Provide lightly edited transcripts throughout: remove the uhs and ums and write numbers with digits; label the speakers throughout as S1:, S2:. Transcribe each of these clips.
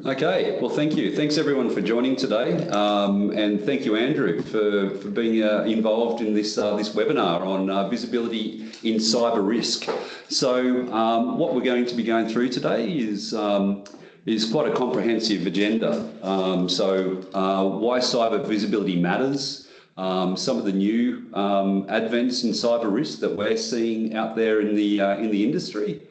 S1: Okay, well, thank you. Thanks everyone for joining today, and thank you, Andrew, for being involved in this webinar on visibility in cyber risk. So, what we're going to be going through today is quite a comprehensive agenda. Why cyber visibility matters, some of the new advents in cyber risk that we're seeing out there in the industry.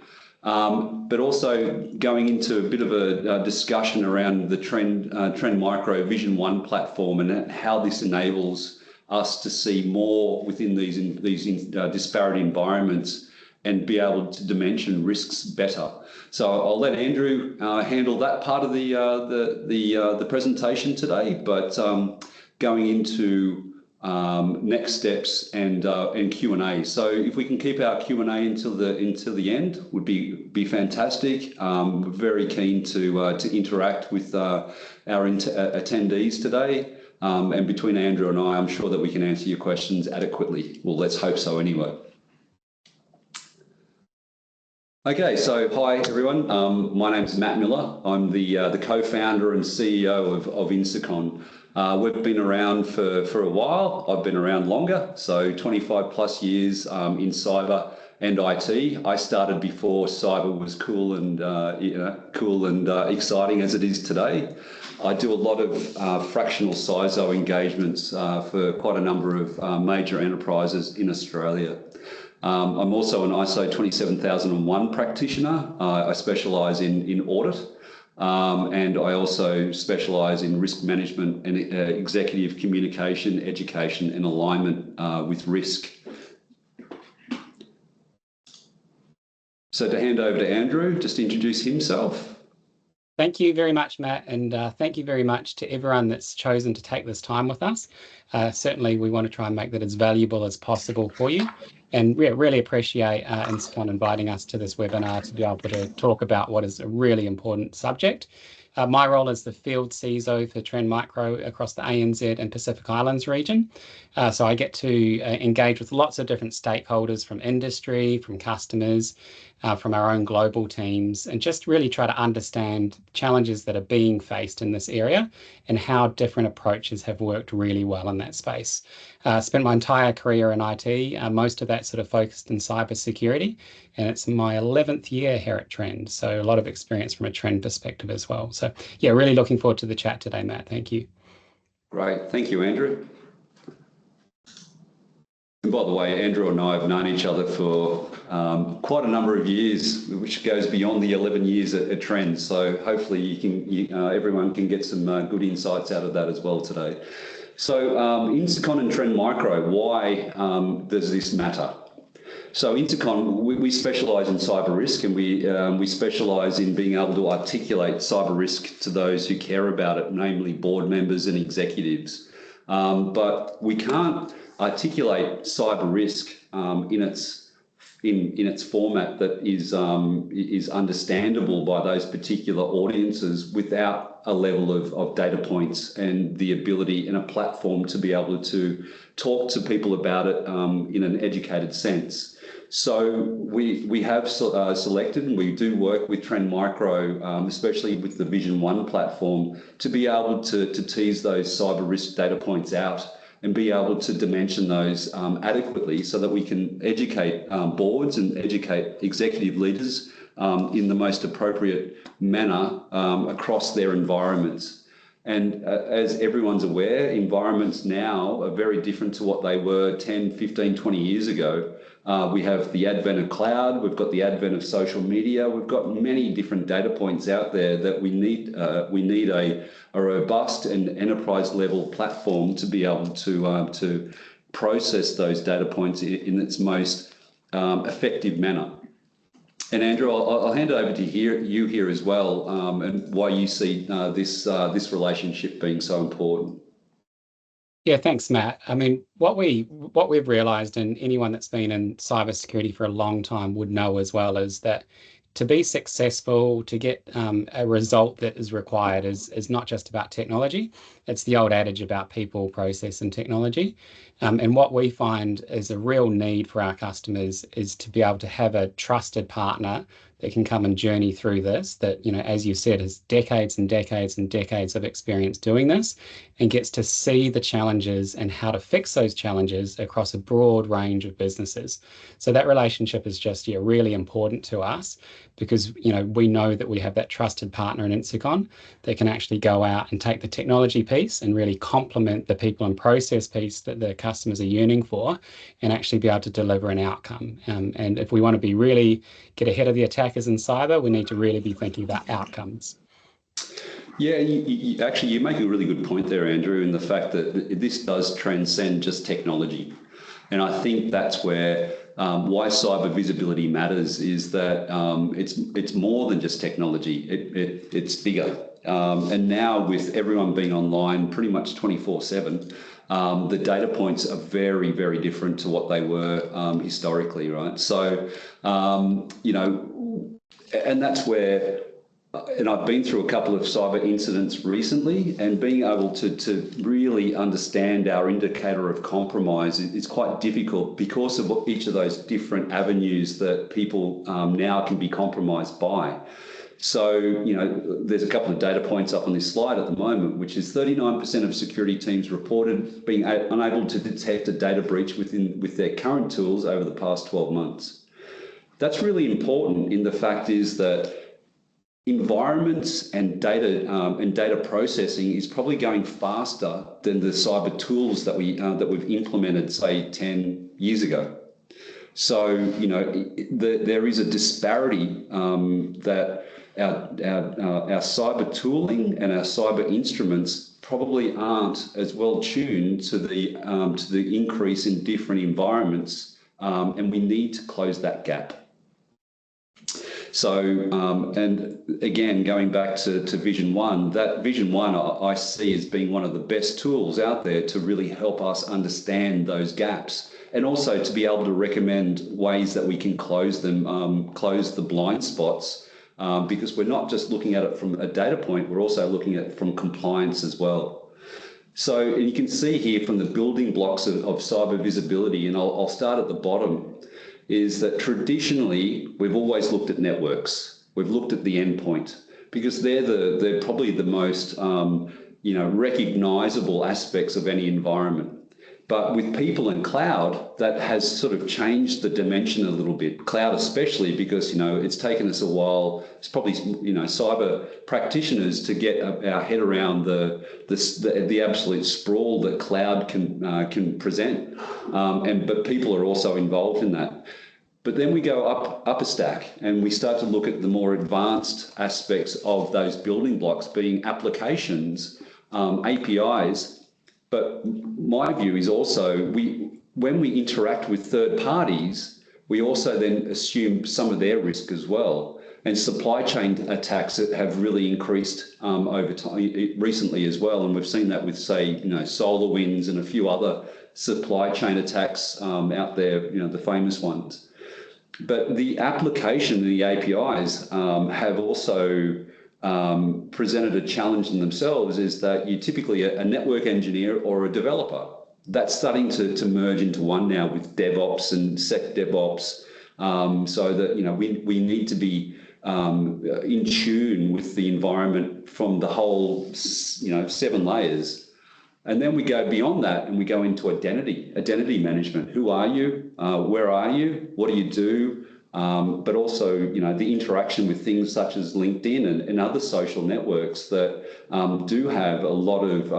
S1: But also going into a bit of a discussion around the Trend Micro Vision 1 platform and how this enables us to see more within these disparate environments and be able to dimension risks better. So I'll let Andrew handle that part of the presentation today, but going into next steps and Q&A. So if we can keep our Q&A until the end, would be fantastic. We're very keen to interact with our attendees today, and between Andrew and I'm sure that we can answer your questions adequately. Well, let's hope so anyway. Okay, so hi everyone. My name is Matt Miller. I'm the co-founder and CEO of Insicon. We've been around for a while. I've been around longer, so 25 plus years in cyber and IT. I started before cyber was cool and exciting as it is today. I do a lot of fractional CISO engagements for quite a number of major enterprises in Australia. I'm also an ISO 27001 practitioner. I specialise in audit. And I also specialise in risk management and executive communication, education and alignment with risk. So to hand over to Andrew, just to introduce himself.
S2: Thank you very much, Matt, and thank you very much to everyone that's chosen to take this time with us. Certainly, we want to try and make that as valuable as possible for you. And we really appreciate Insicon inviting us to this webinar to be able to talk about what is a really important subject. My role is the field CISO for Trend Micro across the ANZ and Pacific Islands region. So I get to engage with lots of different stakeholders from industry, from customers, from our own global teams, and just really try to understand challenges that are being faced in this area and how different approaches have worked really well in that space. Spent my entire career in IT, most of that sort of focused in cybersecurity, and it's my 11th year here at Trend, so a lot of experience from a Trend perspective as well. So yeah, really looking forward to the chat today, Matt. Thank you.
S1: Great, thank you, Andrew. And by the way, Andrew and I have known each other for quite a number of years, which goes beyond the 11 years at Trend. So hopefully everyone can get some good insights out of that as well today. So Insicon and Trend Micro, why does this matter? So Insicon, we specialise in cyber risk, and we specialise in being able to articulate cyber risk to those who care about it, namely board members and executives. But we can't articulate cyber risk in its format that is understandable by those particular audiences without a level of data points and the ability and a platform to be able to talk to people about it in an educated sense. So we have selected, and we do work with Trend Micro, especially with the Vision 1 platform, to be able to tease those cyber risk data points out and be able to dimension those adequately so that we can educate boards and educate executive leaders in the most appropriate manner across their environments. And as everyone's aware, environments now are very different to what they were 10, 15, 20 years ago. We have the advent of cloud, we've got the advent of social media, we've got many different data points out there that we need a robust and enterprise level platform to be able to process those data points in its most effective manner. And Andrew, I'll hand it over to you here as well, and why you see this relationship being so important.
S2: Yeah, thanks, Matt. I mean, what we've realised, and anyone that's been in cybersecurity for a long time would know as well, is that to be successful, to get a result that is required is not just about technology. It's the old adage about people, process and technology. And what we find is a real need for our customers is to be able to have a trusted partner that can come and journey through this, that, as you said, has decades and decades and decades of experience doing this and gets to see the challenges and how to fix those challenges across a broad range of businesses. So that relationship is just really important to us, because we know that we have that trusted partner in Insicon that can actually go out and take the technology piece and really complement the people and process piece that the customers are yearning for, and actually be able to deliver an outcome. And if we want to be really get ahead of the attackers in cyber, we need to really be thinking about outcomes.
S1: Yeah, you make a really good point there, Andrew, in the fact that this does transcend just technology. And I think that's where why cyber visibility matters, is that it's more than just technology. It's bigger. And now with everyone being online pretty much 24/7, the data points are very, very different to what they were historically, right? So, and that's where, and I've been through a couple of cyber incidents recently, and being able to really understand our indicator of compromise is quite difficult because of each of those different avenues that people now can be compromised by. So, there's a couple of data points up on this slide at the moment, which is 39% of security teams reported being unable to detect a data breach with their current tools over the past 12 months. That's really important, in the fact is that environments and data processing is probably going faster than the cyber tools that we've implemented, say, 10 years ago. So, there is a disparity that our cyber tooling and our cyber instruments probably aren't as well tuned to the increase in different environments, and we need to close that gap. So, and again, going back to Vision 1, that Vision 1 I see as being one of the best tools out there to really help us understand those gaps, and also to be able to recommend ways that we can close them, close the blind spots, because we're not just looking at it from a data point, we're also looking at it from compliance as well. So, and you can see here from the building blocks of cyber visibility, and I'll start at the bottom, is that traditionally we've always looked at networks. We've looked at the endpoint, because they're probably the most recognizable aspects of any environment. But with people and cloud, that has sort of changed the dimension a little bit. Cloud especially, because it's taken us a while. It's probably cyber practitioners to get our head around the absolute sprawl that cloud can present, but people are also involved in that. But then we go up a stack, and we start to look at the more advanced aspects of those building blocks, being applications, APIs. But my view is also, when we interact with third parties, we also then assume some of their risk as well. And supply chain attacks have really increased over time recently as well. And we've seen that with, say, SolarWinds and a few other supply chain attacks out there, the famous ones. But the application, the APIs, have also presented a challenge in themselves, is that you typically a network engineer or a developer. That's starting to merge into one now with DevOps and SecDevOps, so that we need to be in tune with the environment from the whole 7 layers. And then we go beyond that and we go into identity management. Who are you? Where are you? What do you do? But also, the interaction with things such as LinkedIn and other social networks that do have a lot of,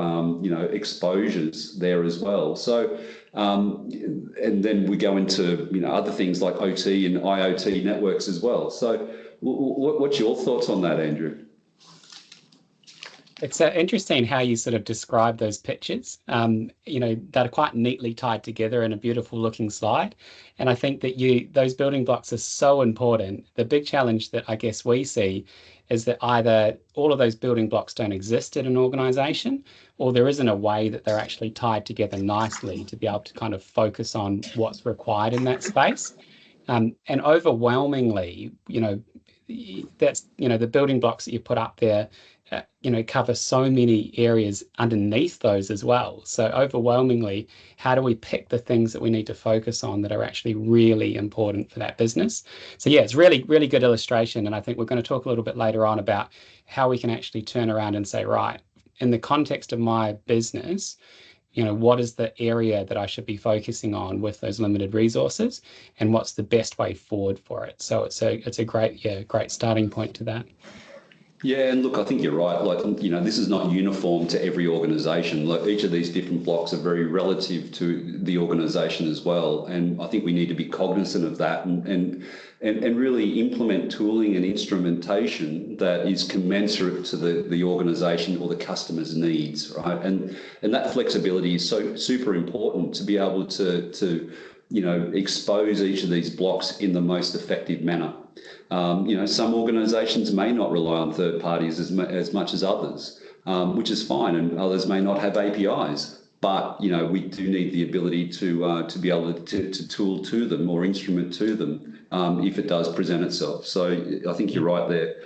S1: exposures there as well. So, and then we go into, other things like OT and IoT networks as well. So what's your thoughts on that, Andrew?
S2: It's interesting how you sort of describe those pictures, that are quite neatly tied together in a beautiful looking slide. And I think that those building blocks are so important. The big challenge that I guess we see is that either all of those building blocks don't exist in an organization, or there isn't a way that they're actually tied together nicely to be able to kind of focus on what's required in that space. And overwhelmingly, that's, the building blocks that you put up there, cover so many areas underneath those as well. So overwhelmingly, how do we pick the things that we need to focus on that are actually really important for that business? So yeah, it's really, really good illustration. And I think we're going to talk a little bit later on about how we can actually turn around and say, right, in the context of my business, what is the area that I should be focusing on with those limited resources, and what's the best way forward for it? So it's a great starting point to that.
S1: Yeah, and look, I think you're right. This is not uniform to every organisation. Like, each of these different blocks are very relative to the organisation as well. And I think we need to be cognizant of that and really implement tooling and instrumentation that is commensurate to the organisation or the customer's needs, right? And that flexibility is so super important to be able to expose each of these blocks in the most effective manner. Some organisations may not rely on third parties as much as others, which is fine, and others may not have APIs. But we do need the ability to be able to tool to them or instrument to them if it does present itself. So I think you're right there.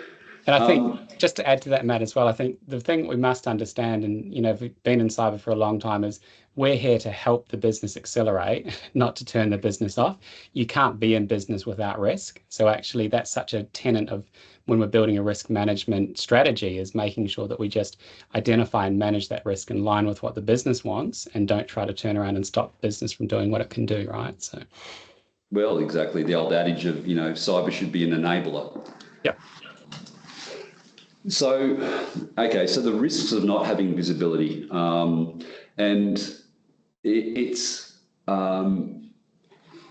S2: And I think, just to add to that, Matt, as well, I think the thing we must understand, and we've been in cyber for a long time, is we're here to help the business accelerate, not to turn the business off. You can't be in business without risk. So actually, that's such a tenet of when we're building a risk management strategy, is making sure that we just identify and manage that risk in line with what the business wants, and don't try to turn around and stop business from doing what it can do, right? So,
S1: well, exactly. The old adage of, cyber should be an enabler.
S2: Yeah.
S1: So, okay, so the risks of not having visibility, and it's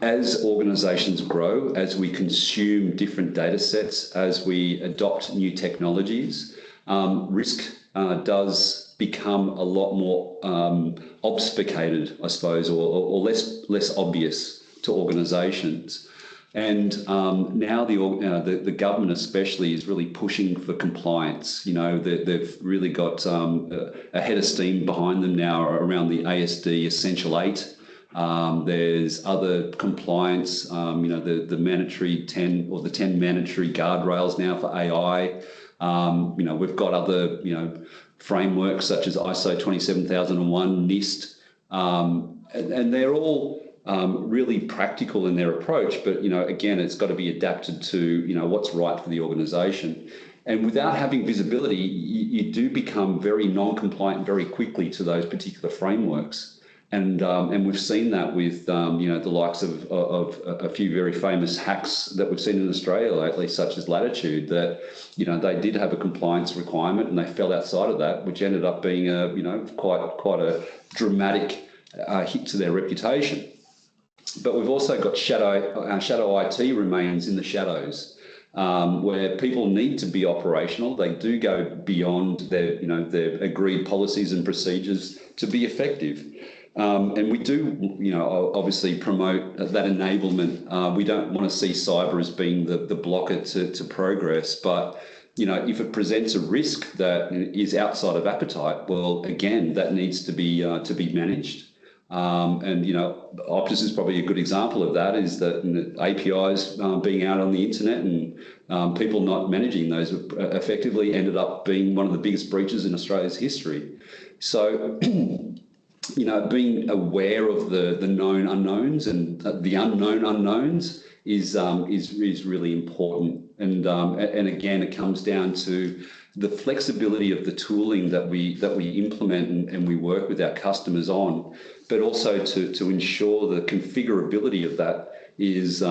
S1: as organisations grow, as we consume different data sets, as we adopt new technologies, risk does become a lot more obfuscated, I suppose, or less obvious to organisations. And now the government especially is really pushing for compliance. They've really got a head of steam behind them now around the ASD Essential 8. There's other compliance, the mandatory 10 or the 10 mandatory guardrails now for AI. We've got other, frameworks such as ISO 27001, NIST, and they're all really practical in their approach, but again, it's got to be adapted to what's right for the organisation. And without having visibility, you do become very non-compliant very quickly to those particular frameworks. And we've seen that with the likes of a few very famous hacks that we've seen in Australia lately, such as Latitude, that they did have a compliance requirement and they fell outside of that, which ended up being quite a dramatic hit to their reputation. But we've also got shadow IT remains in the shadows, where people need to be operational. They do go beyond their agreed policies and procedures to be effective. And we do, obviously promote that enablement. We don't want to see cyber as being the blocker to progress, but if it presents a risk that is outside of appetite, well, again, that needs to be managed. And Optus is probably a good example of that, is that APIs being out on the internet and people not managing those effectively ended up being one of the biggest breaches in Australia's history. So, being aware of the known unknowns and the unknown unknowns is really important. And again, it comes down to the flexibility of the tooling that we implement and we work with our customers on, but also to ensure the configurability of that is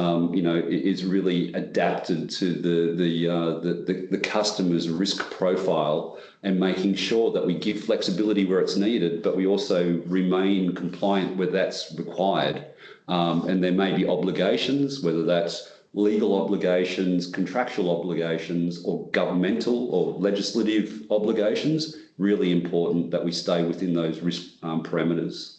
S1: really adapted to the customer's risk profile, and making sure that we give flexibility where it's needed, but we also remain compliant where that's required. And there may be obligations, whether that's legal obligations, contractual obligations, or governmental or legislative obligations. Really important that we stay within those risk parameters.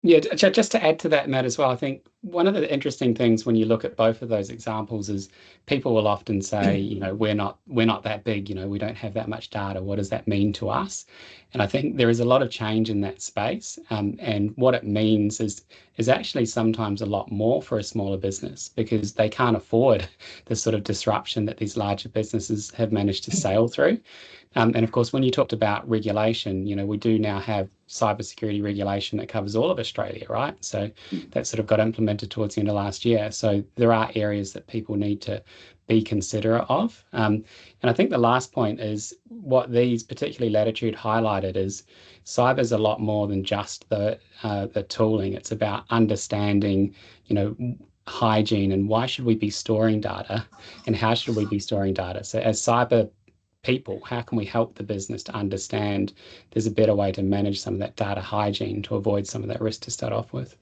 S2: Yeah, just to add to that, Matt, as well, I think one of the interesting things when you look at both of those examples is people will often say, we're not that big, we don't have that much data. What does that mean to us? And I think there is a lot of change in that space. And what it means is actually sometimes a lot more for a smaller business because they can't afford the sort of disruption that these larger businesses have managed to sail through. And of course, when you talked about regulation, we do now have cybersecurity regulation that covers all of Australia, right? So that sort of got implemented towards the end of last year. So there are areas that people need to be considerate of. And I think the last point is what these, particularly Latitude, highlighted is cyber's a lot more than just the tooling. It's about understanding, hygiene and why should we be storing data and how should we be storing data. So as cyber people, how can we help the business to understand there's a better way to manage some of that data hygiene to avoid some of that risk to start off with?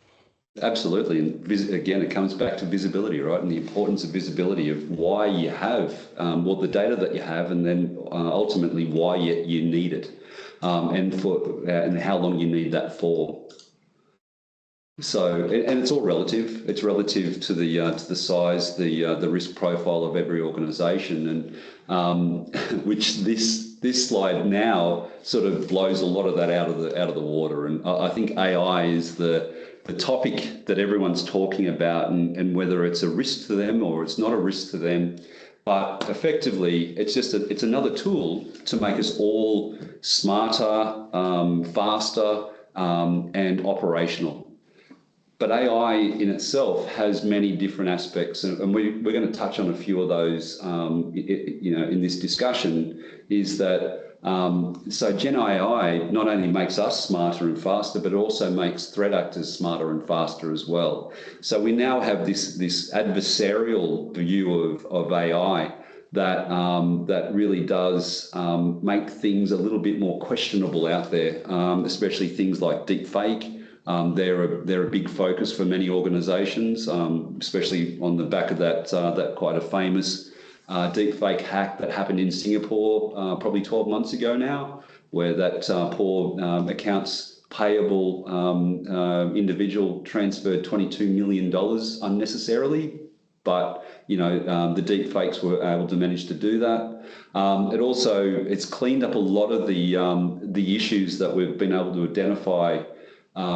S1: Absolutely. And again, it comes back to visibility, right? And the importance of visibility of why you have, the data that you have, and then ultimately why you need it, and how long you need that for. So, and it's all relative. It's relative to the size, the risk profile of every organisation, and which this slide now sort of blows a lot of that out of the water. And I think AI is the topic that everyone's talking about, and whether it's a risk to them or it's not a risk to them. But effectively, it's another tool to make us all smarter, faster, and operational. But AI in itself has many different aspects, and we're going to touch on a few of those, in this discussion. Is that so Gen AI not only makes us smarter and faster, but it also makes threat actors smarter and faster as well. So we now have this adversarial view of AI that really does make things a little bit more questionable out there, especially things like deepfake. They're a big focus for many organisations, especially on the back of that quite a famous deepfake hack that happened in Singapore probably 12 months ago now, where that poor accounts payable individual transferred $22 million unnecessarily. But the deepfakes were able to manage to do that. It's cleaned up a lot of the issues that we've been able to identify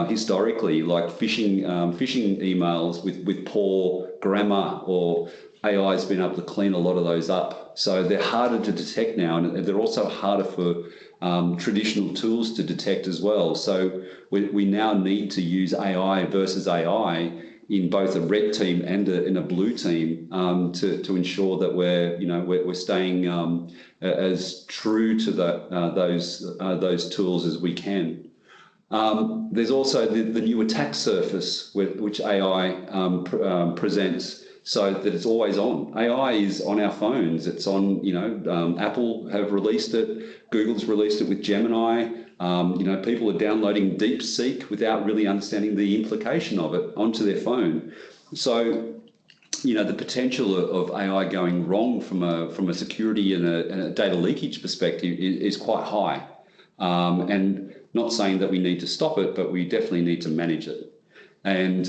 S1: historically, like phishing emails with poor grammar, or AI's been able to clean a lot of those up. So they're harder to detect now, and they're also harder for traditional tools to detect as well. So we now need to use AI versus AI in both a red team and in a blue team to ensure that we're staying as true to those tools as we can. There's also the new attack surface which AI presents, so that it's always on. AI is on our phones. It's on, Apple have released it. Google's released it with Gemini. People are downloading DeepSeek without really understanding the implication of it onto their phone. So, the potential of AI going wrong from a security and a data leakage perspective is quite high. And not saying that we need to stop it, but we definitely need to manage it. And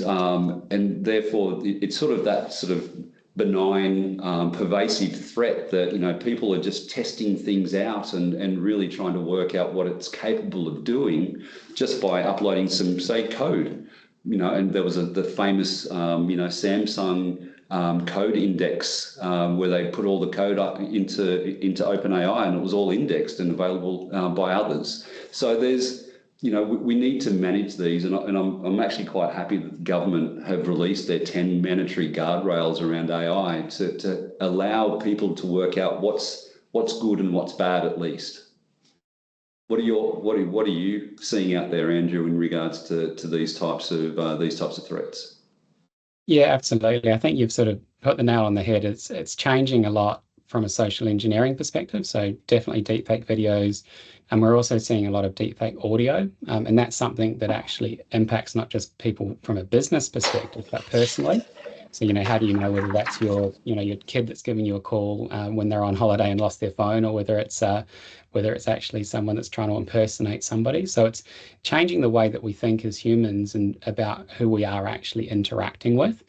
S1: therefore, it's sort of that sort of benign, pervasive threat that, people are just testing things out and really trying to work out what it's capable of doing just by uploading some, say, code. And there was the famous, Samsung code index where they put all the code up into OpenAI, and it was all indexed and available by others. So there's, we need to manage these, and I'm actually quite happy that the government have released their 10 mandatory guardrails around AI to allow people to work out what's good and what's bad at least. What are you seeing out there, Andrew, in regards to these types of threats?
S2: Yeah, absolutely. I think you've sort of put the nail on the head. It's changing a lot from a social engineering perspective. So definitely deepfake videos. And we're also seeing a lot of deepfake audio. And that's something that actually impacts not just people from a business perspective, but personally. So, how do you know whether that's your kid that's giving you a call when they're on holiday and lost their phone, or whether it's actually someone that's trying to impersonate somebody? So it's changing the way that we think as humans and about who we are actually interacting with.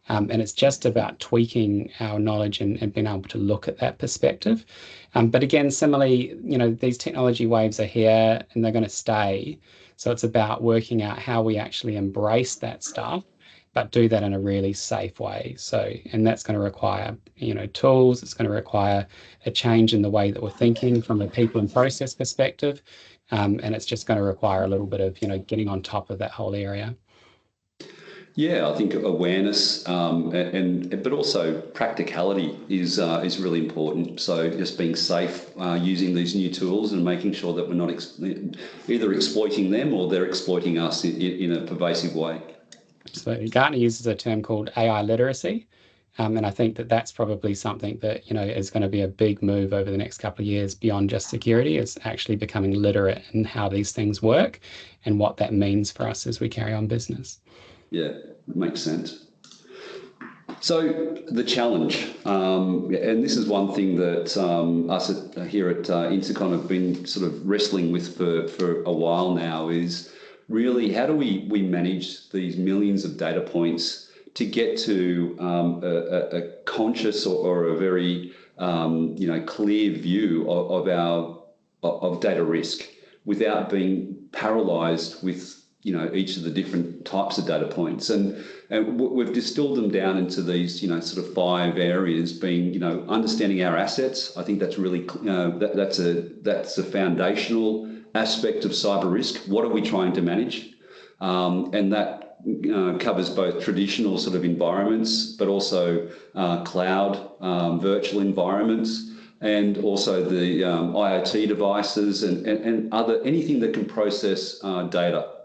S2: And it's just about tweaking our knowledge and being able to look at that perspective. But again, similarly, these technology waves are here and they're going to stay. So it's about working out how we actually embrace that stuff, but do that in a really safe way. So, and that's going to require, tools. It's going to require a change in the way that we're thinking from a people and process perspective. And it's just going to require a little bit of, getting on top of that whole area.
S1: Yeah, I think awareness but also practicality is really important. So just being safe using these new tools and making sure that we're not either exploiting them or they're exploiting us in a pervasive way.
S2: Absolutely. Gartner uses a term called AI literacy. And I think that that's probably something that, is going to be a big move over the next couple of years beyond just security. It's actually becoming literate in how these things work and what that means for us as we carry on business.
S1: Yeah, it makes sense. So the challenge, and this is one thing that us here at Insicon have been sort of wrestling with for a while now, is really how do we manage these millions of data points to get to a conscious or a very clear view of data risk without being paralysed with each of the different types of data points, and we've distilled them down into these sort of 5 areas, being understanding our assets. I think that's really that's a foundational aspect of cyber risk. What are we trying to manage? And that covers both traditional sort of environments, but also cloud, virtual environments, and also the IoT devices and anything that can process data.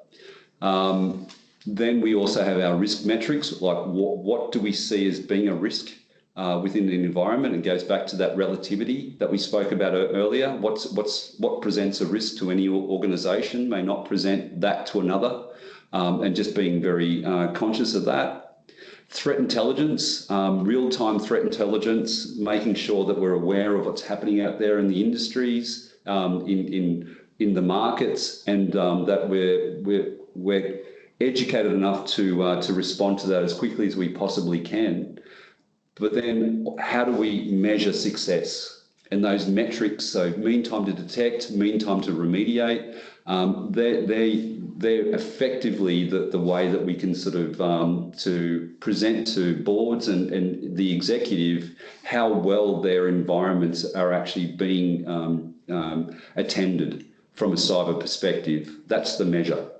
S1: Then we also have our risk metrics, like what do we see as being a risk within an environment? It goes back to that relativity that we spoke about earlier. What presents a risk to any organisation may not present that to another, and just being very conscious of that. Threat intelligence, real-time threat intelligence, making sure that we're aware of what's happening out there in the industries, in the markets, and that we're educated enough to respond to that as quickly as we possibly can. But then how do we measure success? And those metrics, so mean time to detect, mean time to remediate, they're effectively the way that we can sort of to present to boards and the executive how well their environments are actually being attended from a cyber perspective. That's the measure.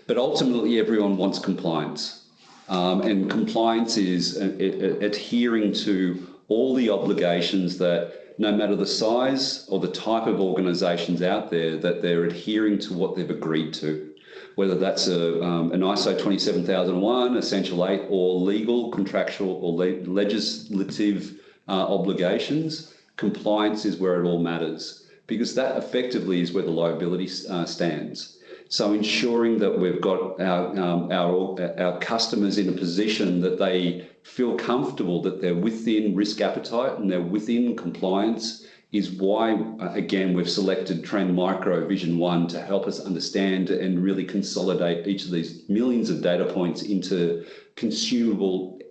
S1: But ultimately, everyone wants compliance. And compliance is adhering to all the obligations that, no matter the size or the type of organisations out there, that they're adhering to what they've agreed to, whether that's an ISO 27001, Essential 8, or legal, contractual, or legislative obligations. Compliance is where it all matters, because that effectively is where the liability stands. So ensuring that we've got our customers in a position that they feel comfortable that they're within risk appetite and they're within compliance is why, again, we've selected Trend Micro Vision 1 to help us understand and really consolidate each of these millions of data points into consumable,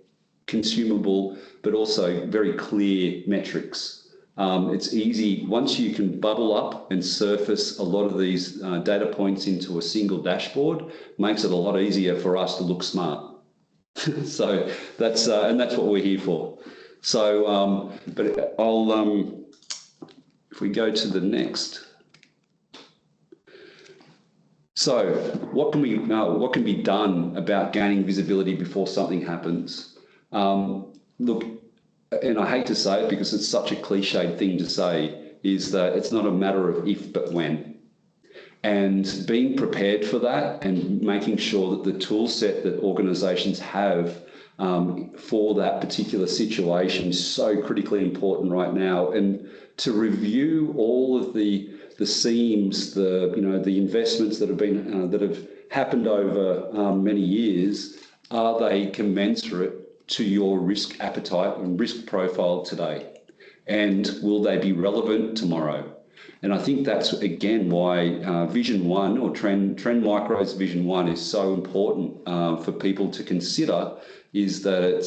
S1: but also very clear metrics. It's easy, once you can bubble up and surface a lot of these data points into a single dashboard, makes it a lot easier for us to look smart. So that's what we're here for. So, but I'll, if we go to the next. So what can be done about gaining visibility before something happens? Look, and I hate to say it because it's such a cliched thing to say, is that it's not a matter of if but when. And being prepared for that and making sure that the tool set that organisations have for that particular situation is so critically important right now. And to review all of the seams, the investments that have been that have happened over many years, are they commensurate to your risk appetite and risk profile today? And will they be relevant tomorrow? And I think that's, again, why Vision 1 or Trend Micro's Vision 1 is so important for people to consider, is that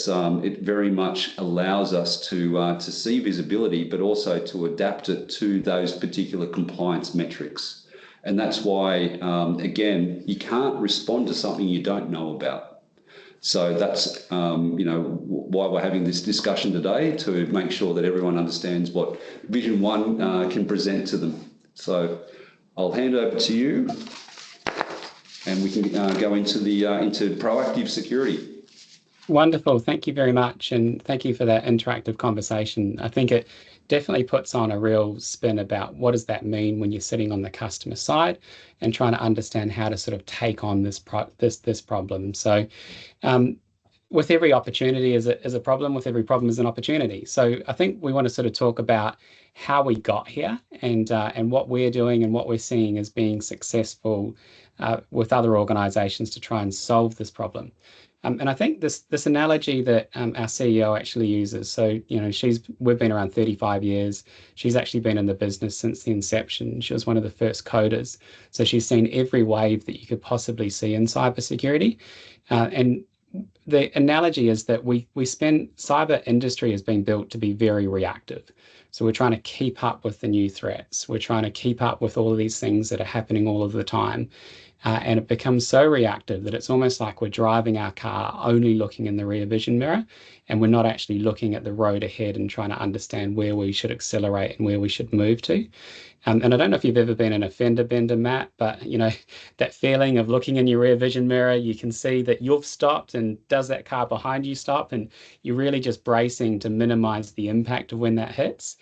S1: it very much allows us to see visibility, but also to adapt it to those particular compliance metrics. And that's why, again, you can't respond to something you don't know about. So that's why we're having this discussion today, to make sure that everyone understands what Vision 1 can present to them. So I'll hand over to you, and we can go into proactive security.
S2: Wonderful. Thank you very much. And thank you for that interactive conversation. I think it definitely puts on a real spin about what does that mean when you're sitting on the customer side and trying to understand how to sort of take on this problem. So with every opportunity is a problem, with every problem is an opportunity. So I think we want to sort of talk about how we got here and what we're doing and what we're seeing as being successful with other organizations to try and solve this problem. And I think this analogy that our CEO actually uses, so, we've been around 35 years. She's actually been in the business since the inception. She was one of the first coders. So she's seen every wave that you could possibly see in cybersecurity. And the analogy is that cyber industry has been built to be very reactive. So we're trying to keep up with the new threats. We're trying to keep up with all of these things that are happening all of the time. And it becomes so reactive that it's almost like we're driving our car only looking in the rear vision mirror, and we're not actually looking at the road ahead and trying to understand where we should accelerate and where we should move to. And I don't know if you've ever been in a fender bender, Matt, but that feeling of looking in your rear vision mirror, you can see that you've stopped, and does that car behind you stop? And you're really just bracing to minimize the impact of when that hits.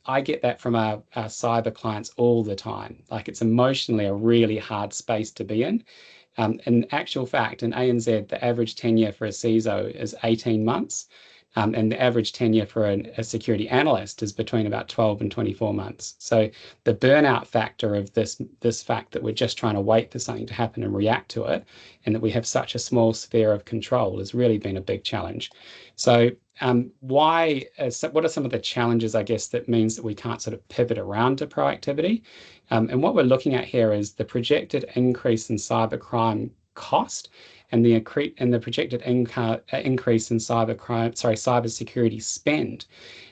S2: I get that from our cyber clients all the time. Like, it's emotionally a really hard space to be in. In actual fact, in ANZ, the average tenure for a CISO is 18 months. And the average tenure for a security analyst is between about 12 and 24 months. So the burnout factor of this fact that we're just trying to wait for something to happen and react to it, and that we have such a small sphere of control, has really been a big challenge. So what are some of the challenges, I guess, that means that we can't sort of pivot around to proactivity? And what we're looking at here is the projected increase in cybercrime cost and the projected increase in cybersecurity spend.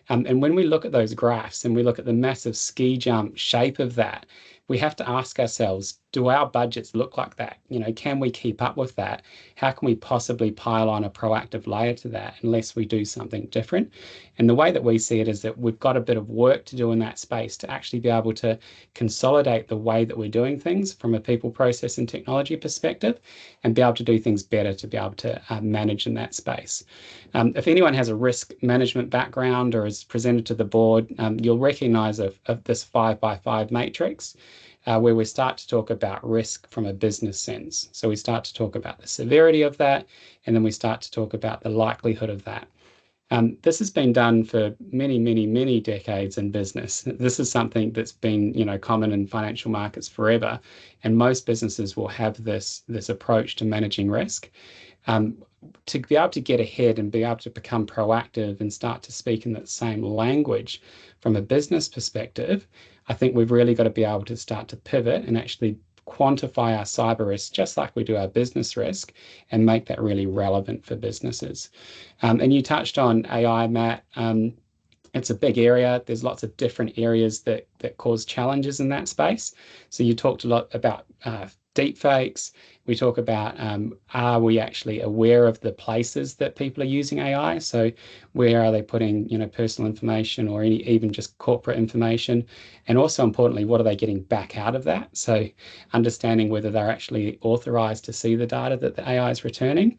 S2: And when we look at those graphs and we look at the massive ski jump shape of that, we have to ask ourselves, do our budgets look like that? Can we keep up with that? How can we possibly pile on a proactive layer to that unless we do something different? And the way that we see it is that we've got a bit of work to do in that space to actually be able to consolidate the way that we're doing things from a people, process, and technology perspective, and be able to do things better to be able to manage in that space. If anyone has a risk management background or is presented to the board, you'll recognize of this 5x5 matrix. Where we start to talk about risk from a business sense. So we start to talk about the severity of that, and then we start to talk about the likelihood of that. This has been done for many, many, many decades in business. This is something that's been, common in financial markets forever, and most businesses will have this approach to managing risk. To be able to get ahead and be able to become proactive and start to speak in that same language from a business perspective, I think we've really got to be able to start to pivot and actually quantify our cyber risk just like we do our business risk, and make that really relevant for businesses. And you touched on AI, Matt. It's a big area. There's lots of different areas that cause challenges in that space. So you talked a lot about deepfakes. We talk about, are we actually aware of the places that people are using AI? So where are they putting, personal information or even just corporate information? And also importantly, what are they getting back out of that? So understanding whether they're actually authorized to see the data that the AI is returning.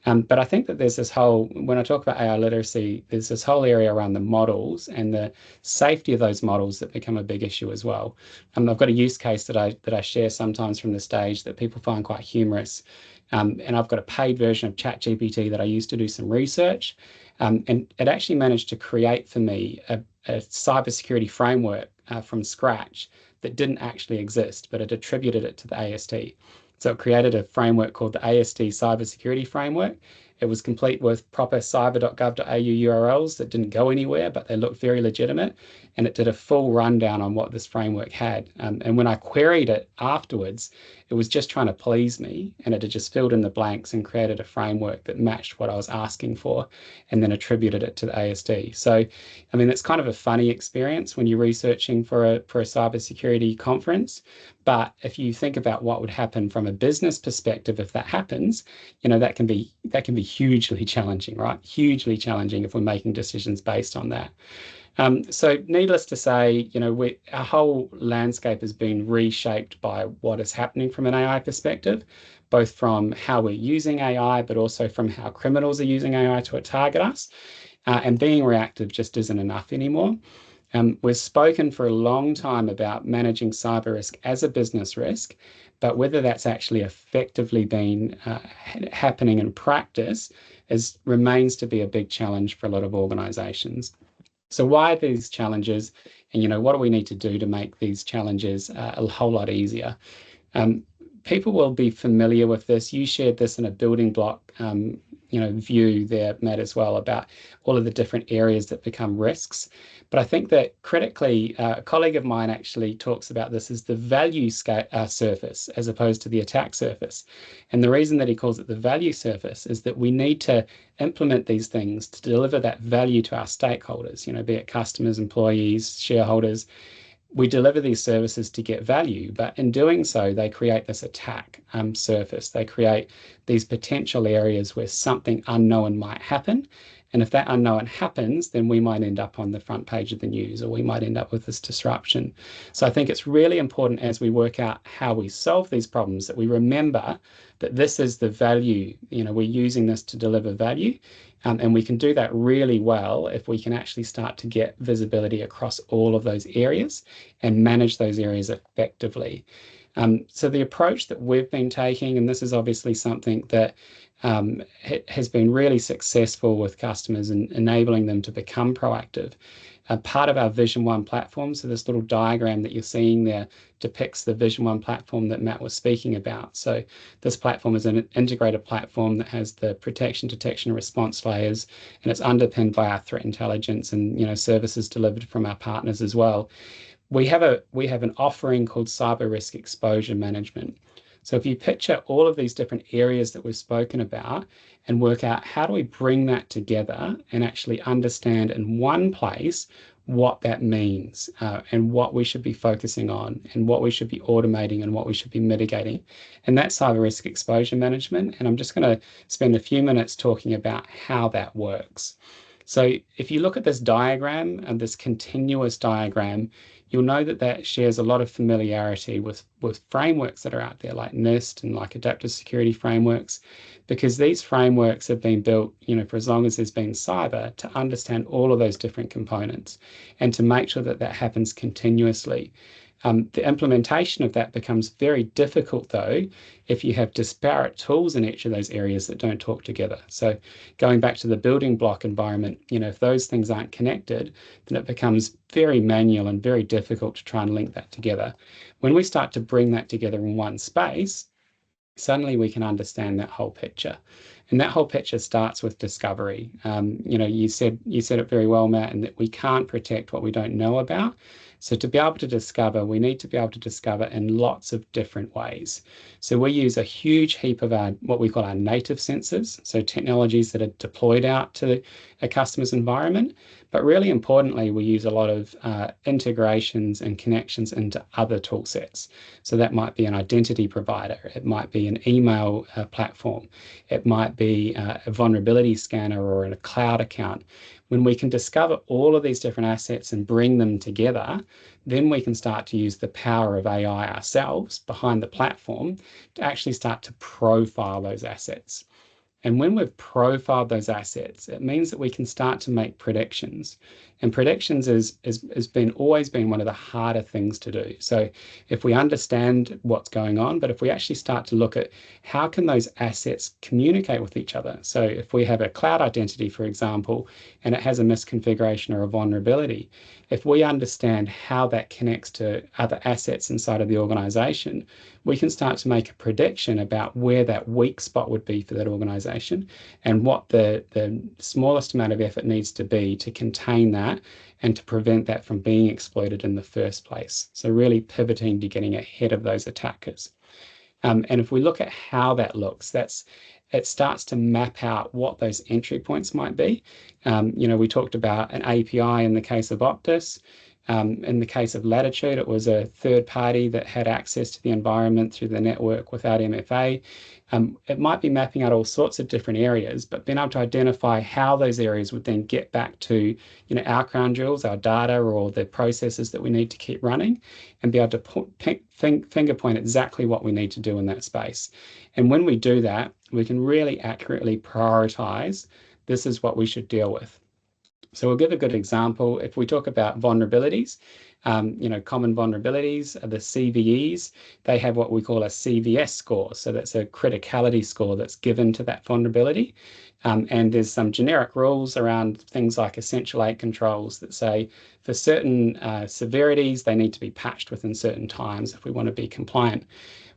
S2: But I think that there's when I talk about AI literacy, there's this whole area around the models and the safety of those models that become a big issue as well. I've got a use case that I share sometimes from the stage that people find quite humorous. And I've got a paid version of ChatGPT that I used to do some research. And it actually managed to create for me a cybersecurity framework from scratch that didn't actually exist, but it attributed it to the AST. So it created a framework called the ASD Cybersecurity Framework. It was complete with proper cyber.gov.au URLs that didn't go anywhere, but they looked very legitimate. And it did a full rundown on what this framework had. And when I queried it afterwards, it was just trying to please me. And it had just filled in the blanks and created a framework that matched what I was asking for and then attributed it to the ASD. So, I mean, it's kind of a funny experience when you're researching for a cybersecurity conference. But if you think about what would happen from a business perspective if that happens, that can be hugely challenging, right? Hugely challenging if we're making decisions based on that. So needless to say, our whole landscape has been reshaped by what is happening from an AI perspective, both from how we're using AI, but also from how criminals are using AI to target us. And being reactive just isn't enough anymore. We've spoken for a long time about managing cyber risk as a business risk, but whether that's actually effectively been happening in practice remains to be a big challenge for a lot of organizations. So why are these challenges, and what do we need to do to make these challenges a whole lot easier? People will be familiar with this. You shared this in a building block view there, Matt, as well, about all of the different areas that become risks. But I think that critically, a colleague of mine actually talks about this as the value surface as opposed to the attack surface. And the reason that he calls it the value surface is that we need to implement these things to deliver that value to our stakeholders, be it customers, employees, shareholders. We deliver these services to get value, but in doing so, they create this attack surface. They create these potential areas where something unknown might happen. And if that unknown happens, then we might end up on the front page of the news, or we might end up with this disruption. So I think it's really important as we work out how we solve these problems that we remember that this is the value. We're using this to deliver value. And we can do that really well if we can actually start to get visibility across all of those areas and manage those areas effectively. So the approach that we've been taking, and this is obviously something that has been really successful with customers and enabling them to become proactive. Part of our Vision One platform, so this little diagram that you're seeing there depicts the Vision One platform that Matt was speaking about. So this platform is an integrated platform that has the protection, detection, and response layers, and it's underpinned by our threat intelligence and services delivered from our partners as well. We have an offering called Cyber Risk Exposure Management. So if you picture all of these different areas that we've spoken about and work out how do we bring that together and actually understand in one place what that means and what we should be focusing on and what we should be automating and what we should be mitigating. And that's cyber risk exposure management. And I'm just going to spend a few minutes talking about how that works. So if you look at this diagram and this continuous diagram, you'll know that shares a lot of familiarity with frameworks that are out there like NIST and like adaptive security frameworks, because these frameworks have been built, for as long as there's been cyber, to understand all of those different components and to make sure that that happens continuously. The implementation of that becomes very difficult, though, if you have disparate tools in each of those areas that don't talk together. So going back to the building block environment, if those things aren't connected, then it becomes very manual and very difficult to try and link that together. When we start to bring that together in one space, suddenly we can understand that whole picture. And that whole picture starts with discovery. You said it very well, Matt, and that we can't protect what we don't know about. So to be able to discover, we need to be able to discover in lots of different ways. So we use a huge heap of what we call our native sensors, so technologies that are deployed out to a customer's environment. But really importantly, we use a lot of integrations and connections into other tool sets. So that might be an identity provider, it might be an email platform, it might be a vulnerability scanner or a cloud account. When we can discover all of these different assets and bring them together, then we can start to use the power of AI ourselves behind the platform to actually start to profile those assets. And when we've profiled those assets, it means that we can start to make predictions. And predictions has always been one of the harder things to do. So if we understand what's going on, but if we actually start to look at how can those assets communicate with each other. So if we have a cloud identity, for example, and it has a misconfiguration or a vulnerability, if we understand how that connects to other assets inside of the organization, we can start to make a prediction about where that weak spot would be for that organization and what the smallest amount of effort needs to be to contain that and to prevent that from being exploited in the first place. So really pivoting to getting ahead of those attackers. And if we look at how that looks, it starts to map out what those entry points might be. We talked about an API in the case of Optus. In the case of Latitude, it was a third party that had access to the environment through the network without MFA. It might be mapping out all sorts of different areas, but being able to identify how those areas would then get back to our crown jewels, our data, or the processes that we need to keep running, and be able to finger point exactly what we need to do in that space. And when we do that, we can really accurately prioritize, this is what we should deal with. So we'll give a good example. If we talk about vulnerabilities, common vulnerabilities, the CVEs, they have what we call a CVS score. So that's a criticality score that's given to that vulnerability. And there's some generic rules around things like essential 8 controls that say for certain severities, they need to be patched within certain times if we want to be compliant.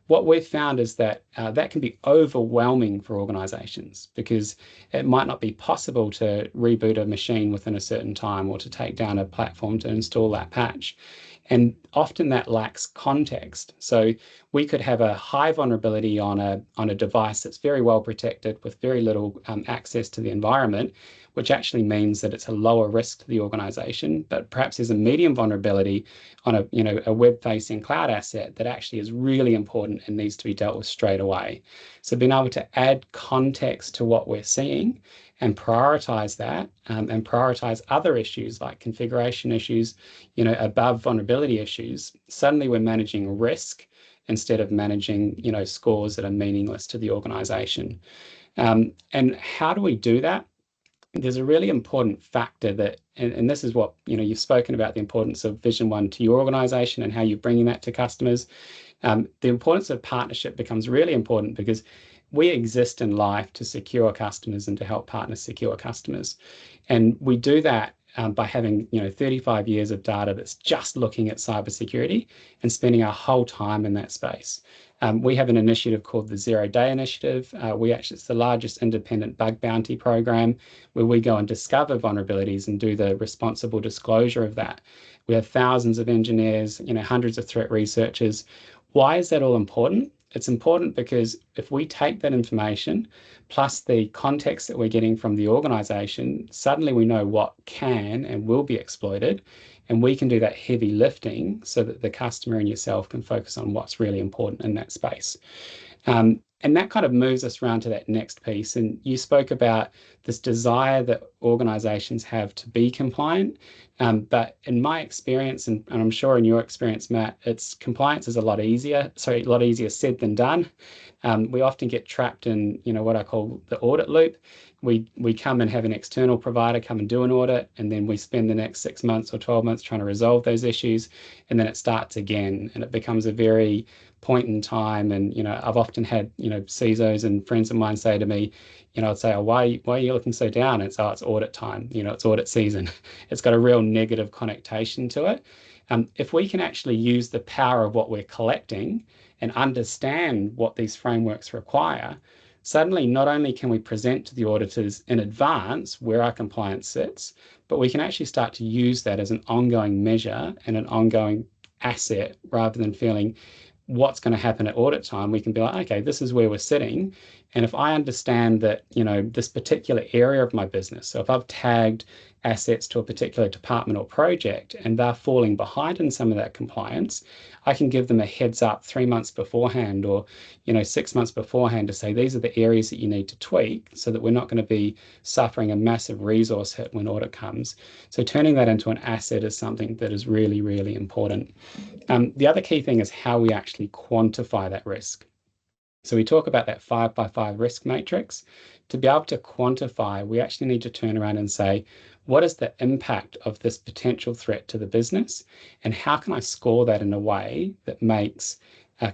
S2: What we've found is that that can be overwhelming for organizations because it might not be possible to reboot a machine within a certain time or to take down a platform to install that patch. And often that lacks context. So we could have a high vulnerability on a device that's very well protected with very little access to the environment, which actually means that it's a lower risk to the organization, but perhaps there's a medium vulnerability on a web-facing cloud asset that actually is really important and needs to be dealt with straight away. So being able to add context to what we're seeing and prioritize that and prioritize other issues like configuration issues, above vulnerability issues, suddenly we're managing risk instead of managing, scores that are meaningless to the organization. And how do we do that? There's a really important factor that, and this is what, you've spoken about the importance of Vision 1 to your organization and how you're bringing that to customers. The importance of partnership becomes really important because we exist in life to secure customers and to help partners secure customers. And we do that by having 35 years of data that's just looking at cybersecurity and spending our whole time in that space. We have an initiative called the 0 Day Initiative. It's the largest independent bug bounty program where we go and discover vulnerabilities and do the responsible disclosure of that. We have thousands of engineers, hundreds of threat researchers. Why is that all important? It's important because if we take that information plus the context that we're getting from the organization, suddenly we know what can and will be exploited, and we can do that heavy lifting so that the customer and yourself can focus on what's really important in that space. And that kind of moves us around to that next piece. And you spoke about this desire that organizations have to be compliant. But in my experience, and I'm sure in your experience, Matt, compliance is a lot easier said than done. We often get trapped in, what I call the audit loop. We come and have an external provider come and do an audit, and then we spend the next 6 months or 12 months trying to resolve those issues, and then it starts again, and it becomes a very point in time. And I've often had CISOs and friends of mine say to me, I'd say, oh, why are you looking so down? It's audit time, it's audit season. It's got a real negative connotation to it. If we can actually use the power of what we're collecting and understand what these frameworks require, suddenly not only can we present to the auditors in advance where our compliance sits, but we can actually start to use that as an ongoing measure and an ongoing asset rather than feeling what's going to happen at audit time. We can be like, okay, this is where we're sitting. And if I understand that, this particular area of my business, so if I've tagged assets to a particular department or project and they're falling behind in some of that compliance, I can give them a heads up 3 months beforehand or 6 months beforehand to say these are the areas that you need to tweak so that we're not going to be suffering a massive resource hit when audit comes. So turning that into an asset is something that is really, really important. The other key thing is how we actually quantify that risk. So we talk about that 5x5 risk matrix. To be able to quantify, we actually need to turn around and say, what is the impact of this potential threat to the business? And how can I score that in a way that makes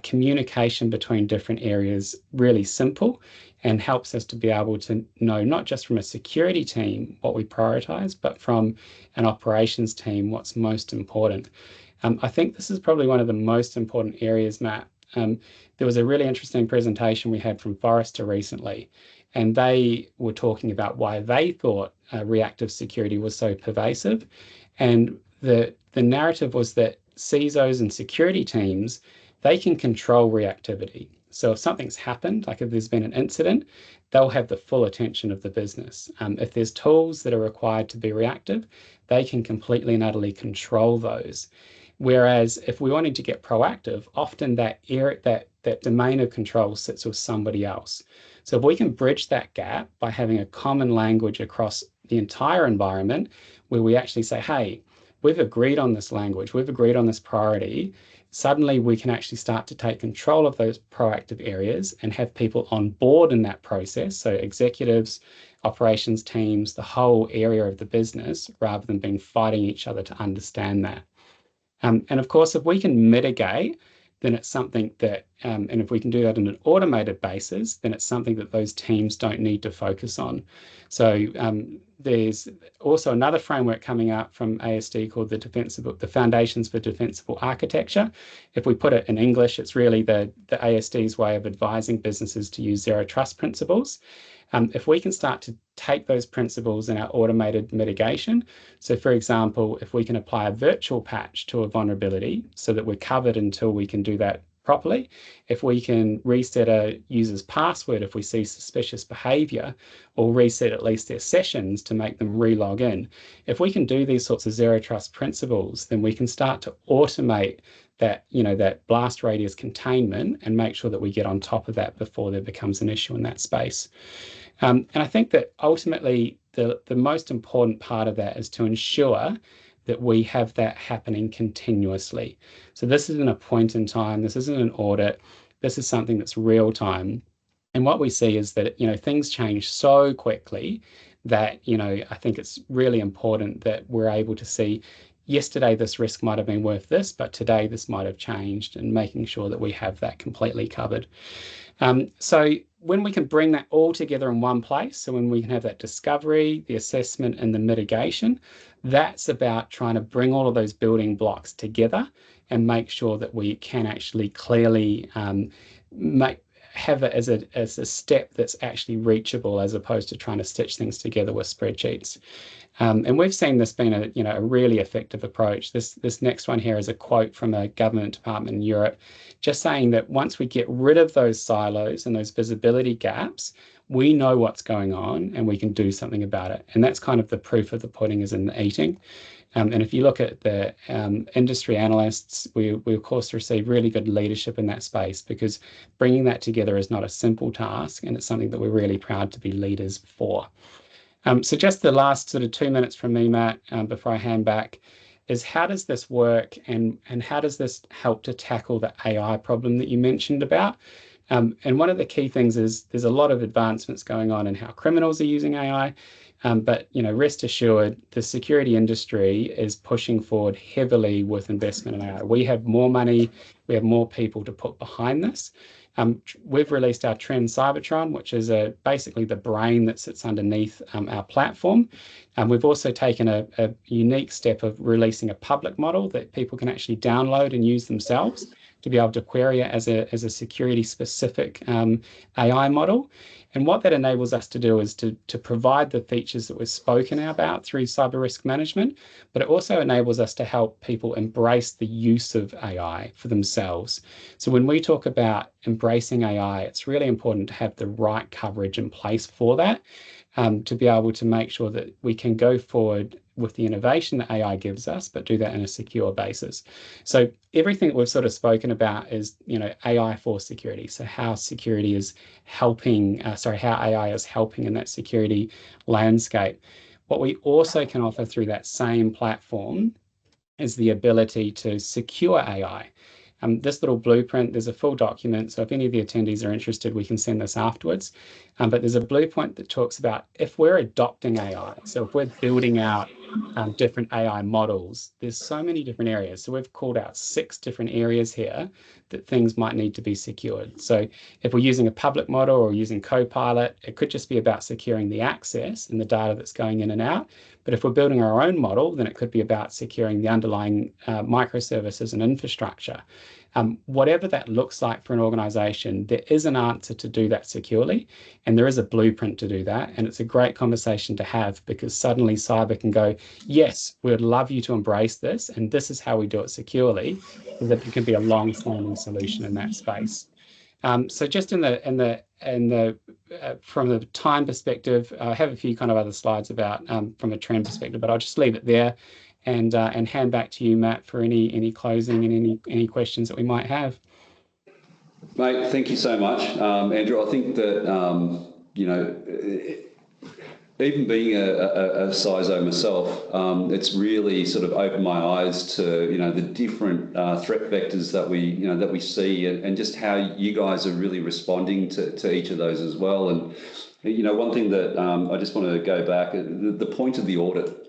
S2: communication between different areas really simple and helps us to be able to know, not just from a security team what we prioritize, but from an operations team what's most important. I think this is probably one of the most important areas, Matt. There was a really interesting presentation we had from Forrester recently, and they were talking about why they thought reactive security was so pervasive. And the narrative was that CISOs and security teams, they can control reactivity. So if something's happened, like if there's been an incident, they'll have the full attention of the business. If there's tools that are required to be reactive, they can completely and utterly control those. Whereas if we wanted to get proactive, often that domain of control sits with somebody else. So if we can bridge that gap by having a common language across the entire environment, where we actually say, hey, we've agreed on this language, we've agreed on this priority, suddenly we can actually start to take control of those proactive areas and have people on board in that process. So executives, operations teams, the whole area of the business, rather than being fighting each other to understand that. And of course, if we can mitigate, then it's something that, and if we can do that on an automated basis, then it's something that those teams don't need to focus on. So there's also another framework coming out from ASD called the Foundations for Defensible Architecture. If we put it in English, it's really the ASD's way of advising businesses to use zero trust principles. If we can start to take those principles in our automated mitigation, so for example, if we can apply a virtual patch to a vulnerability so that we're covered until we can do that properly, if we can reset a user's password if we see suspicious behavior, or reset at least their sessions to make them re-log in, if we can do these sorts of zero trust principles, then we can start to automate that, that blast radius containment and make sure that we get on top of that before there becomes an issue in that space. And I think that ultimately the most important part of that is to ensure that we have that happening continuously. So this isn't a point in time, this isn't an audit, this is something that's real time. And what we see is that, things change so quickly that, I think it's really important that we're able to see, yesterday this risk might have been worth this, but today this might have changed, and making sure that we have that completely covered. So when we can bring that all together in one place, so when we can have that discovery, the assessment, and the mitigation, that's about trying to bring all of those building blocks together and make sure that we can actually clearly have it as a step that's actually reachable, as opposed to trying to stitch things together with spreadsheets. And we've seen this being a really effective approach. This next one here is a quote from a government department in Europe, just saying that once we get rid of those silos and those visibility gaps, we know what's going on and we can do something about it. And that's kind of the proof of the pudding is in the eating. And if you look at the industry analysts, we of course receive really good leadership in that space, because bringing that together is not a simple task, and it's something that we're really proud to be leaders for. So just the last sort of 2 minutes from me, Matt, before I hand back, is how does this work, and how does this help to tackle the AI problem that you mentioned about? And one of the key things is there's a lot of advancements going on in how criminals are using AI, but rest assured, the security industry is pushing forward heavily with investment in AI. We have more money, we have more people to put behind this. We've released our Trend Cybertron, which is basically the brain that sits underneath our platform. We've also taken a unique step of releasing a public model that people can actually download and use themselves to be able to query it as a security-specific AI model. And what that enables us to do is to provide the features that we've spoken about through cyber risk management, but it also enables us to help people embrace the use of AI for themselves. So when we talk about embracing AI, it's really important to have the right coverage in place for that, to be able to make sure that we can go forward with the innovation that AI gives us, but do that in a secure basis. So everything that we've sort of spoken about is, AI for security. So how security is helping, how AI is helping in that security landscape. What we also can offer through that same platform is the ability to secure AI. This little blueprint, there's a full document, so if any of the attendees are interested, we can send this afterwards. But there's a blueprint that talks about if we're adopting AI, so if we're building out different AI models, there's so many different areas. So we've called out 6 different areas here that things might need to be secured. So if we're using a public model or using Copilot, it could just be about securing the access and the data that's going in and out. But if we're building our own model, then it could be about securing the underlying microservices and infrastructure. Whatever that looks like for an organization, there is an answer to do that securely, and there is a blueprint to do that. And it's a great conversation to have, because suddenly cyber can go, yes, we would love you to embrace this, and this is how we do it securely, so that it can be a long-standing solution in that space. So just from the time perspective, I have a few kind of other slides about from a trend perspective, but I'll just leave it there and hand back to you, Matt, for any closing and any questions that we might have.
S1: Mate, thank you so much, Andrew. I think that even being a CISO myself, it's really sort of opened my eyes to the different threat vectors that we see, and just how you guys are really responding to each of those as well. And one thing that I just want to go back, the point of the audit,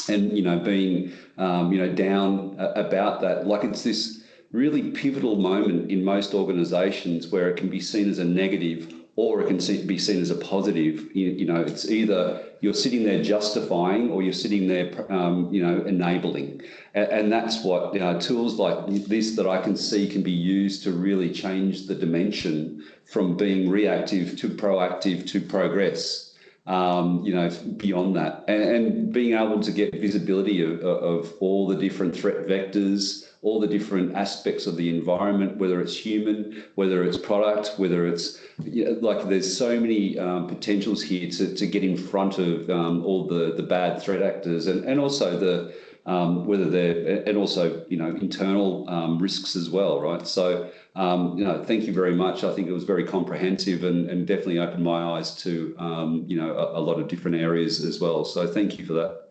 S1: and being down about that, like it's this really pivotal moment in most organisations where it can be seen as a negative, or it can be seen as a positive. It's either you're sitting there justifying, or you're sitting there, enabling. And that's what tools like this that I can see can be used to really change the dimension from being reactive to proactive to progress. Beyond that, and being able to get visibility of all the different threat vectors, all the different aspects of the environment, whether it's human, whether it's product, whether it's there's so many potentials here to get in front of all the bad threat actors, and also the whether they're, and also internal risks as well, right? So thank you very much. I think it was very comprehensive, and definitely opened my eyes to a lot of different areas as well. So thank you for that.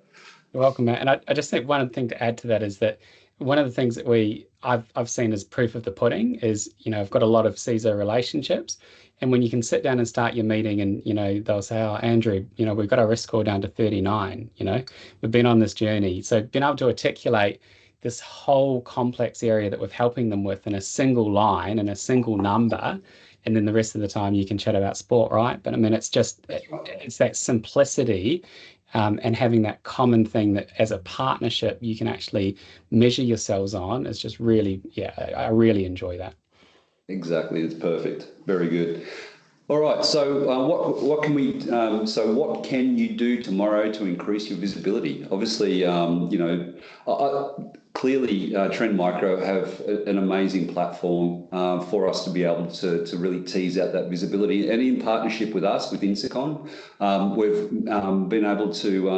S2: You're welcome, Matt. And I just think one thing to add to that is that one of the things that I've seen as proof of the pudding is, I've got a lot of CISO relationships, and when you can sit down and start your meeting, and they'll say, "Oh, Andrew, we've got our risk score down to 39. We've been on this journey." So being able to articulate this whole complex area that we're helping them with in a single line and a single number, and then the rest of the time you can chat about sport, right? But I mean, it's that simplicity. And having that common thing that as a partnership you can actually measure yourselves on is just really, I really enjoy that.
S1: Exactly, it's perfect. Very good. All right. So what can you do tomorrow to increase your visibility? Obviously, clearly Trend Micro have an amazing platform for us to be able to really tease out that visibility, and in partnership with us, with Insicon, we've been able to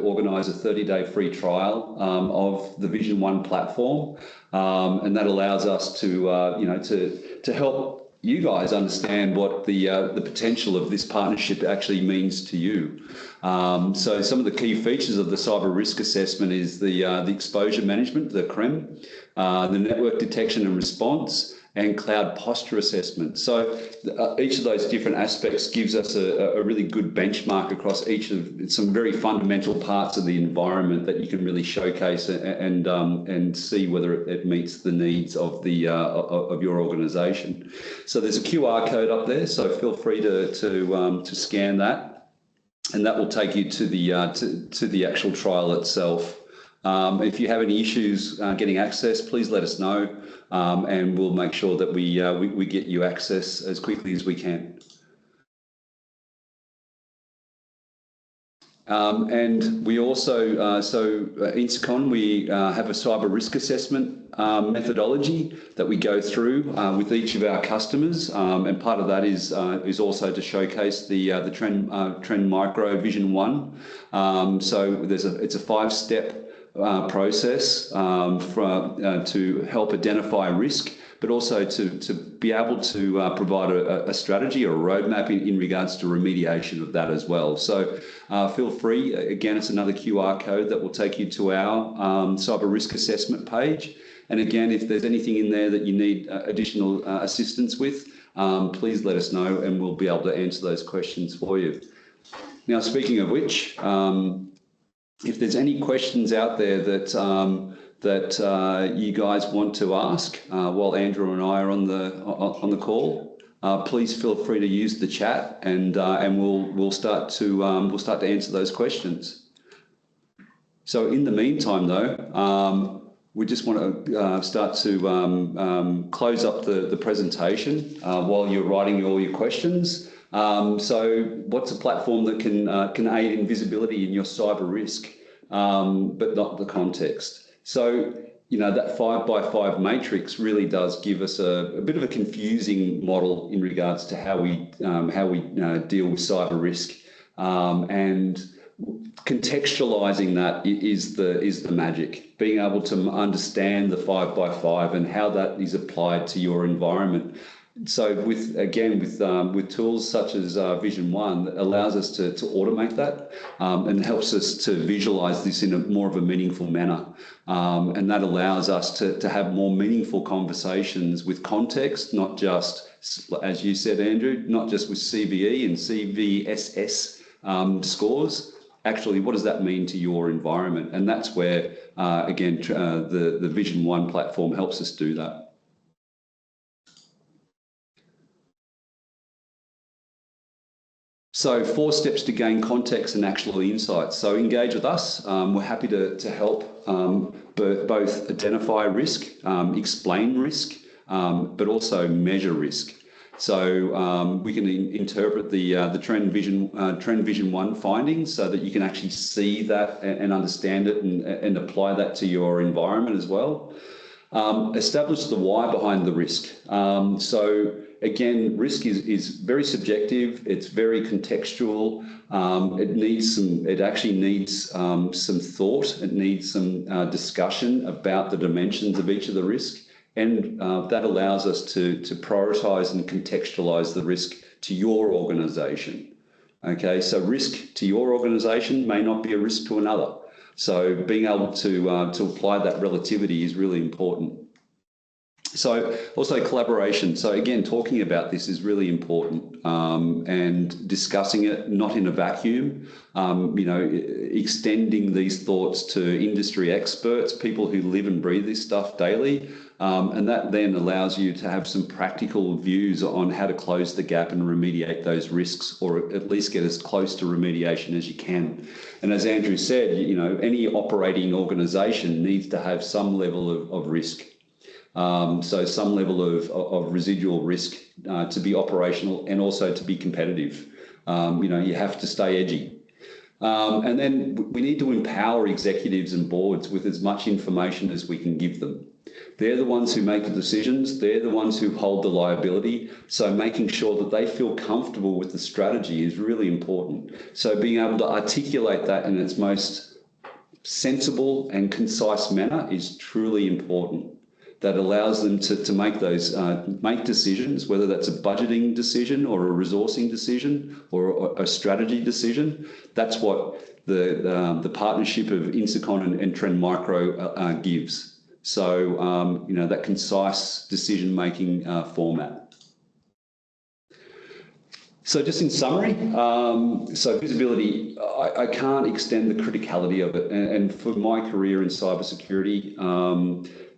S1: organise a 30-day free trial of the Vision One platform, and that allows us to help you guys understand what the potential of this partnership actually means to you. So some of the key features of the cyber risk assessment is the exposure management, the CREM, the network detection and response, and cloud posture assessment. So each of those different aspects gives us a really good benchmark across each of some very fundamental parts of the environment that you can really showcase and see whether it meets the needs of of your organisation. So there's a QR code up there, so feel free to scan that, and that will take you to the actual trial itself. If you have any issues getting access, please let us know, and we'll make sure that we get you access as quickly as we can. And we also, Insicon, we have a cyber risk assessment methodology that we go through with each of our customers, and part of that is also to showcase the Trend Micro Vision One. So it's a 5-step process to help identify risk, but also to be able to provide a strategy or a roadmap in regards to remediation of that as well. So feel free, again, it's another QR code that will take you to our cyber risk assessment page, And again, if there's anything in there that you need additional assistance with, please let us know and we'll be able to answer those questions for you. Now, speaking of which, if there's any questions out there that you guys want to ask while Andrew and I are on the call, please feel free to use the chat, and we'll start to answer those questions. So in the meantime, though, we just want to start to close up the presentation while you're writing all your questions. So what's a platform that can aid in visibility in your cyber risk, but not the context? So, you know, that 5x5 matrix really does give us a bit of a confusing model in regards to how we deal with cyber risk, and contextualizing that is the magic. Being able to understand the 5x5 and how that is applied to your environment. So with tools such as Vision One, that allows us to automate that and helps us to visualize this in a more of a meaningful manner. And that allows us to have more meaningful conversations with context, not just, as you said, Andrew, not just with CVE and CVSS scores. Actually, what does that mean to your environment? And that's where, again, the Vision One platform helps us do that. So 4 steps to gain context and actual insights. So engage with us. We're happy to help both identify risk, explain risk, but also measure risk. So we can interpret the Trend Vision One findings so that you can actually see that and understand it and apply that to your environment as well. Establish the why behind the risk. So again, risk is very subjective. It's very contextual. It actually needs some thought. It needs some discussion about the dimensions of each of the risk, and that allows us to prioritise and contextualise the risk to your organisation. Okay, so risk to your organisation may not be a risk to another. So being able to apply that relativity is really important. So also collaboration. So again, talking about this is really important, and discussing it not in a vacuum, you know, extending these thoughts to industry experts, people who live and breathe this stuff daily. And that then allows you to have some practical views on how to close the gap and remediate those risks, or at least get as close to remediation as you can. And as Andrew said, you know, any operating organisation needs to have some level of risk. So some level of residual risk to be operational and also to be competitive. You know, you have to stay edgy. And then we need to empower executives and boards with as much information as we can give them. They're the ones who make the decisions. They're the ones who hold the liability. So making sure that they feel comfortable with the strategy is really important. So being able to articulate that in its most sensible and concise manner is truly important. That allows them to make those make decisions, whether that's a budgeting decision or a resourcing decision or a strategy decision. That's what the partnership of Insicon and Trend Micro gives. So you know, that concise decision-making format. So just in summary, so visibility, I can't extend the criticality of it. And for my career in cybersecurity,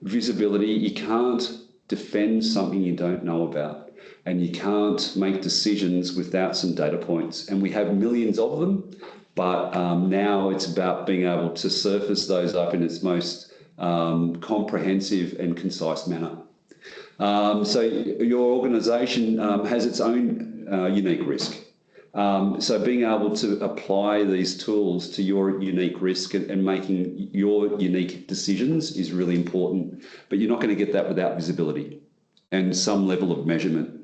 S1: visibility, you can't defend something you don't know about, and you can't make decisions without some data points. And we have millions of them, but now it's about being able to surface those up in its most comprehensive and concise manner. So your organisation has its own unique risk. So being able to apply these tools to your unique risk and making your unique decisions is really important, but you're not going to get that without visibility and some level of measurement.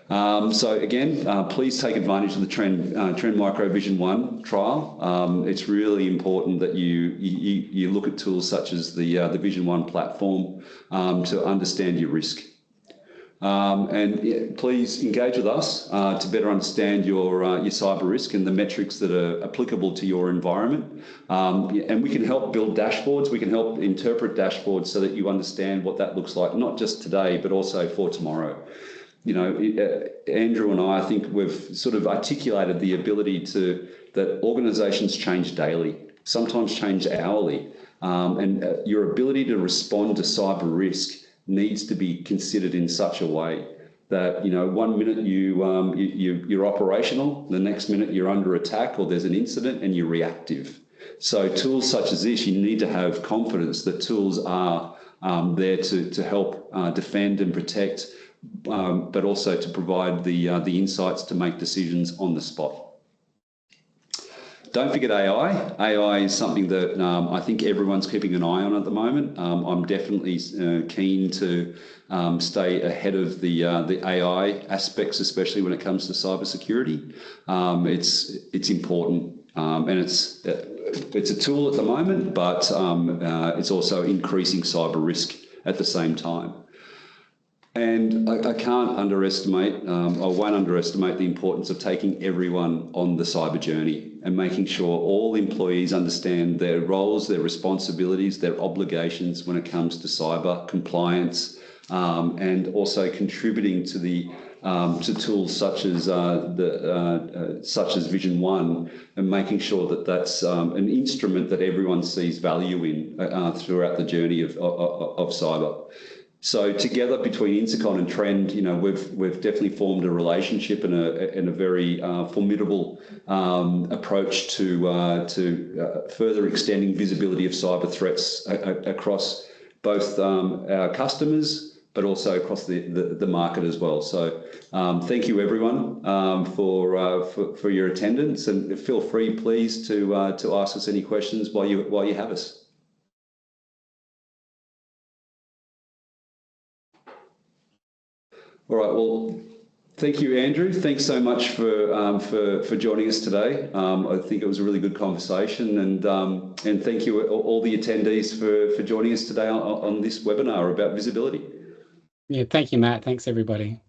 S1: So again, please take advantage of the Trend Micro Vision One trial. It's really important that you look at tools such as the Vision One platform to understand your risk. Please engage with us to better understand your cyber risk and the metrics that are applicable to your environment. And we can help build dashboards. We can help interpret dashboards so that you understand what that looks like, not just today, but also for tomorrow. You know, Andrew and I think we've sort of articulated the ability that organisations change daily, sometimes change hourly, and your ability to respond to cyber risk needs to be considered in such a way that, you know, 1 minute you're operational, the next minute you're under attack or there's an incident and you're reactive. So tools such as this, you need to have confidence that tools are there to help defend and protect, but also to provide the insights to make decisions on the spot. Don't forget AI. AI is something that I think everyone's keeping an eye on at the moment. I'm definitely keen to stay ahead of the AI aspects, especially when it comes to cybersecurity. It's important, and it's a tool at the moment, but it's also increasing cyber risk at the same time. And I can't underestimate, I won't underestimate the importance of taking everyone on the cyber journey and making sure all employees understand their roles, their responsibilities, their obligations when it comes to cyber compliance, and also contributing to the to tools such as Vision One, and making sure that that's an instrument that everyone sees value in throughout the journey of cyber. So together between Insicon and Trend, you know, we've definitely formed a relationship and a very formidable approach to further extending visibility of cyber threats across both our customers, but also across the market as well. So thank you everyone for your attendance, and feel free, please, to ask us any questions while you have us. All right. Well, thank you, Andrew. Thanks so much for joining us today. I think it was a really good conversation, and thank you all the attendees for joining us today on this webinar about visibility.
S2: Yeah, thank you, Matt. Thanks, everybody.